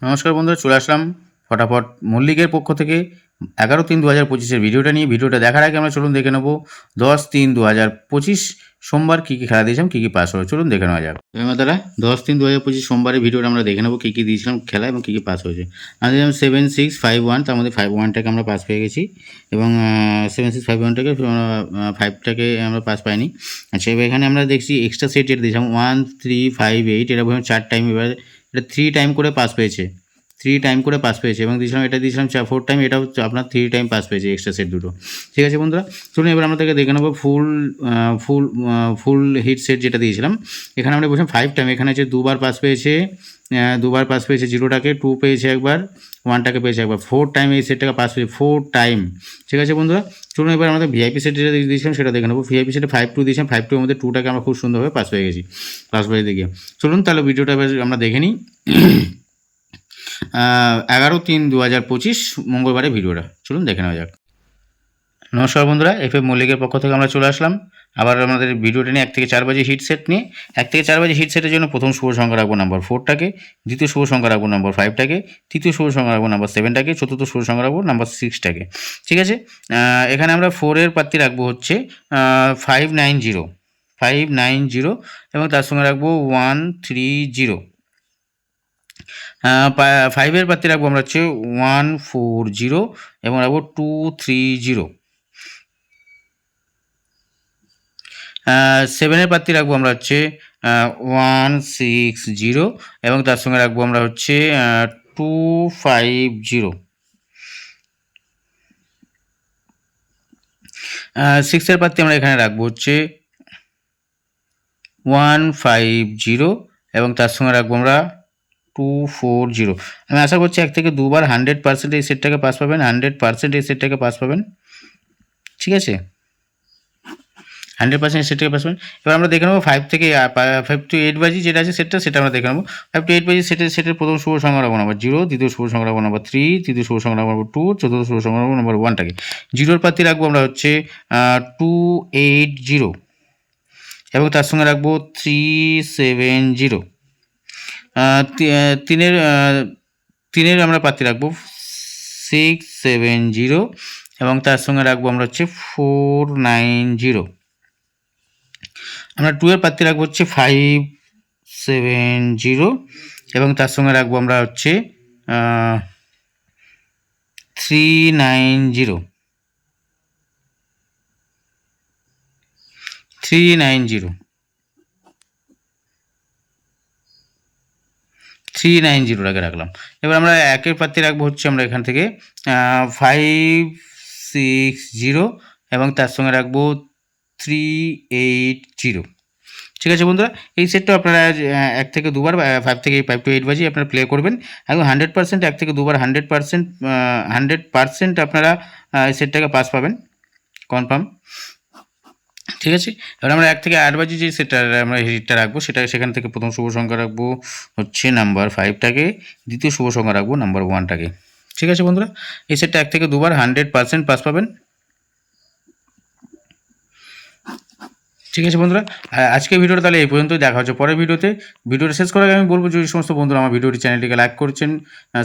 নমস্কার বন্ধুরা, চলে আসলাম ফটাফট মল্লিকের পক্ষ থেকে 11/3/2025 ভিডিওটা নিয়ে। ভিডিওটা দেখার আগে আমরা চলুন দেখে নেব 10/3/2025 সোমবার কী কী খেলা দিয়েছিলাম, কী কী পাস হয়েছে। চলুন দেখে নেওয়া যাক। এবার দাদা 10/3/2025 সোমবারের ভিডিওটা আমরা দেখে নেব কী কী দিয়েছিলাম খেলা এবং কী কী পাস হয়েছে। আমরা দিলাম 7-6-5-1, তার মধ্যে 5-1টাকে আমরা পাস পেয়ে গেছি এবং 7-6-5-1টাকে 5টাকে আমরা পাস পাইনি। আচ্ছা, এবার এখানে আমরা দেখছি এক্সট্রা সেট যেটা দিয়েছিলাম 1-3-5-8, এটা বললাম 4 টাইম, এবার এটা 3 টাইম করে পাস পেয়েছে, 3 টাইম করে পাস পেয়েছে এবং দিয়েছিলাম এটা দিয়েছিলাম 4 টাইম, এটাও আপনার 3 টাইম পাস পেয়েছে এক্সট্রা সেট দুটো। ঠিক আছে বন্ধুরা, চলুন এবার আমরা তাকে দেখে নেবো ফুল হিট সেট যেটা দিয়েছিলাম। এখানে আমরা বলছিলাম 5 টাইম, এখানে যে দুবার পাস পেয়েছে, দুবার পাস পেয়েছে, 0টাকে 2 পেয়েছে একবার, 1টাকে পেয়েছে একবার, 4 টাইম এই সেটটাকে পাস পেয়েছে 4 টাইম। ঠিক আছে বন্ধুরা, চলুন এবার আমাদের ভিআইপি সেট যেটা দিয়েছিলাম সেটা দেখে নেবো। ভিআইপি সেটে 5-2 দিয়েছিলাম, 5-2 মধ্যে 2টাকে আমরা খুব সুন্দরভাবে পাস পেয়ে গেছি ক্লাস বাড়িতে গিয়ে। চলুন তাহলে ভিডিওটা এবার আমরা দেখে নিই 11/3/2025 মঙ্গলবারের ভিডিওটা। চলুন দেখে নেওয়া যাক। নমস্কার বন্ধুরা, এফএম মল্লিকের পক্ষ থেকে আমরা চলে আসলাম আবার আমাদের ভিডিওটা নিয়ে 1 থেকে 4 বাজে হিট সেট নিয়ে। 1 থেকে 4 বাজে হিট সেটের জন্য প্রথম শুভ সংখ্যা রাখবো নাম্বার 4টাকে, দ্বিতীয় শুভ সংখ্যা রাখবো নাম্বার 5টাকে, তৃতীয় শুভ সংখ্যা রাখবো নাম্বার 7টাকে, চতুর্থ শুভ সংখ্যা রাখবো নাম্বার 6টাকে। ঠিক আছে, এখানে আমরা 4 এর প্রার্থী রাখবো হচ্ছে 590 এবং তার সঙ্গে রাখবো 130। 5-এর প্রার্থী রাখবো আমরা হচ্ছে 140 এবং রাখবো 230। 7-এর প্রার্থী রাখবো আমরা হচ্ছে 160 এবং তার সঙ্গে রাখবো আমরা হচ্ছে 250। 6-এর প্রার্থী আমরা এখানে রাখবো হচ্ছে 150 এবং তার সঙ্গে রাখবো আমরা 240। আমি আশা করছি 1 থেকে 2বার 100% এই সেটটাকে পাস পাবেন, 100% এই সেটটাকে পাস পাবেন। ঠিক আছে, 100% সেটটাকে পাস পাবেন। এবার আমরা দেখে নেবো 5 to 8 বাজি যেটা আছে সেটা আমরা দেখে নেবো। 5 to 8 বাজি সেটের প্রথম শুভ সংখ্যা রাখবো নাম্বার 0, দ্বিতীয় শুভ সংখ্যা রাখবো নাম্বার 3, তৃতীয় শুভ সংখ্যা রাখবো নাম্বার 2, চতুর্থ শুভ সংখ্যা রাখবো নাম্বার 1টাকে। 0-এর প্রার্থী রাখবো আমরা হচ্ছে 280 এবং তার সঙ্গে রাখবো 370। 3-এর আমরা প্রার্থী রাখবো 670 এবং তার সঙ্গে রাখবো আমরা হচ্ছে 490। আমরা 2-এর প্রার্থী রাখবো হচ্ছে 570 এবং তার সঙ্গে রাখবো আমরা হচ্ছে 390। 390টাকে রাখলাম। এবার আমরা 1-এর প্রার্থী রাখবো হচ্ছে আমরা এখান থেকে 560 এবং তার সঙ্গে রাখবো 380। ঠিক আছে বন্ধুরা, এই সেটটা আপনারা 1 থেকে 2বার 5 to 8 বাজি আপনারা প্লে করবেন। একদম 100% 1 থেকে 2বার 100% আপনারা এই সেটটাকে পাস পাবেন কনফার্ম। ঠিক আছে, এবার আমরা 1 থেকে 8 বাজি যে সেটটা আমরা হিটটা রাখবো সেখান থেকে প্রথম শুভ সংখ্যা রাখবো হচ্ছে নাম্বার 5টাকে, দ্বিতীয় শুভ সংখ্যা রাখবো নাম্বার 1টাকে। ঠিক আছে বন্ধুরা, এই সেটটা 1 থেকে 2বার 100% পাস পাবেন। ঠিক আছে বন্ধুরা, আজকের ভিডিওটা তাহলে এই পর্যন্তই। দেখা হচ্ছে পরের ভিডিওতে। ভিডিওটা শেষ করার আগে আমি বলবো যে সমস্ত বন্ধুরা আমার চ্যানেলটিকে লাইক করছেন,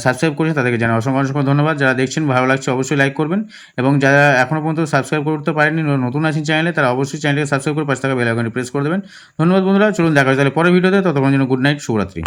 সাবস্ক্রাইব করেছেন, তাদেরকে জানাই অসংখ্য ধন্যবাদ। যারা দেখছেন ভালো লাগছে অবশ্যই লাইক করবেন এবং যারা এখনও পর্যন্ত সাবস্ক্রাইব করতে পারেননি, নতুন আছেন চ্যানেলে, তারা অবশ্যই চ্যানেলটিকে সাবস্ক্রাইব করে পাশে থাকা বেল আইকনটি প্রেস করে দেবেন। ধন্যবাদ বন্ধুরা, চলুন দেখা হচ্ছে তাহলে পরের ভিডিওতে। ততক্ষণের জন্য গুড নাইট, শুভরাত্রি।